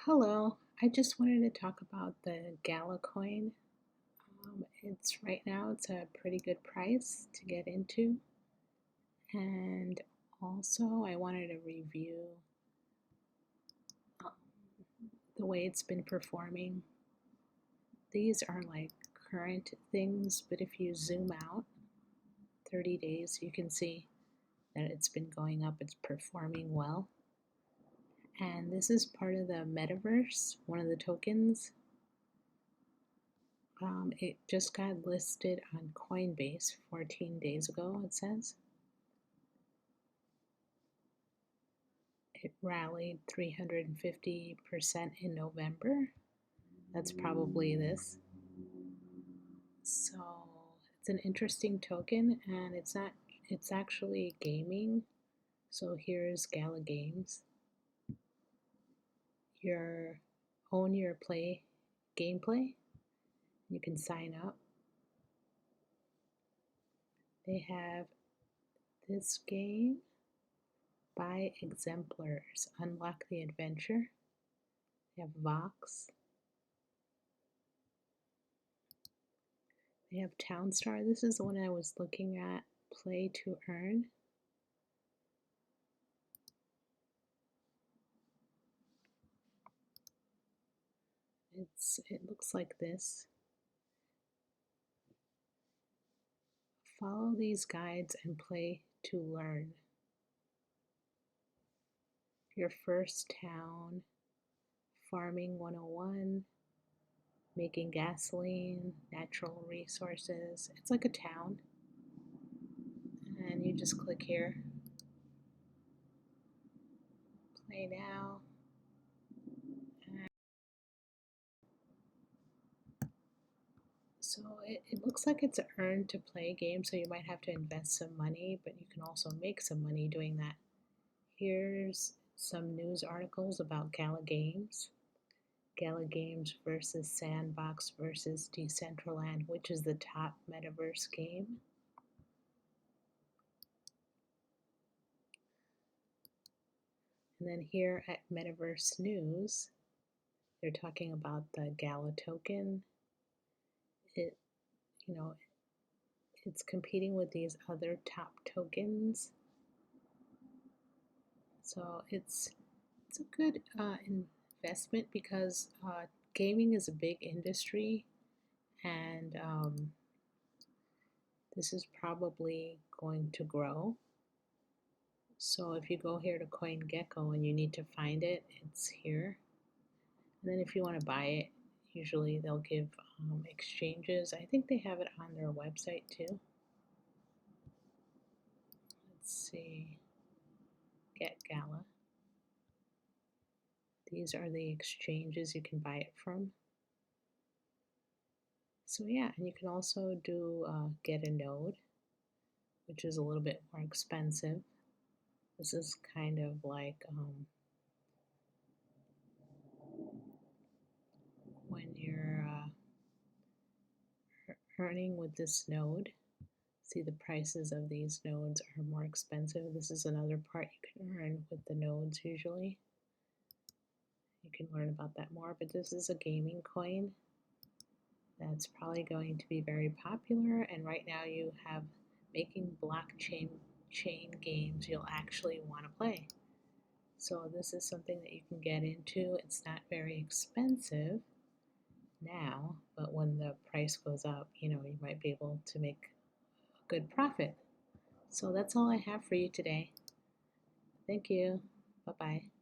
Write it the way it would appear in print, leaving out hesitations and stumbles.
Hello, I just wanted to talk about the Gala coin. It's right now it's a pretty good price to get into, and also I wanted to review um, the way it's been performing. These are like current things, but if you zoom out 30 days, you can see that it's been going up, it's performing well. And this is part of the Metaverse, one of the tokens. It just got listed on Coinbase 14 days ago, it says. It rallied 350% in November. That's probably this. So it's an interesting token, and it's actually gaming. So here's Gala Games. Your own your gameplay. You can sign up. They have this game. Buy exemplars. Unlock the adventure. They have Vox. They have Townstar. This is the one I was looking at. Play to earn. It looks like this. Follow these guides and play to learn. Your first town, farming 101, making gasoline, natural resources. It's like a town. And you just click here. Play now. So it looks like it's an earn to play game, so you might have to invest some money, but you can also make some money doing that. Here's some news articles about Gala Games. Gala Games versus Sandbox versus Decentraland, which is the top Metaverse game. And then here at Metaverse News, they're talking about the Gala token. It, you know, it's competing with these other top tokens. So it's a good investment because gaming is a big industry, and this is probably going to grow. So if you go here to CoinGecko and you need to find it, it's here. And then if you want to buy it, usually they'll give exchanges. I think they have it on their website too. Let's see, Get Gala. These are the exchanges you can buy it from. So yeah, and you can also do get a node, which is a little bit more expensive. This is kind of like when you're earning with this node. See, the prices of these nodes are more expensive. This is another part you can earn with the nodes usually. You can learn about that more, but this is a gaming coin that's probably going to be very popular, and right now you have making blockchain games you'll actually want to play. So this is something that you can get into. It's not very expensive now, but when the price goes up, you might be able to make a good profit. So that's all I have for you today. Thank you. Bye-bye.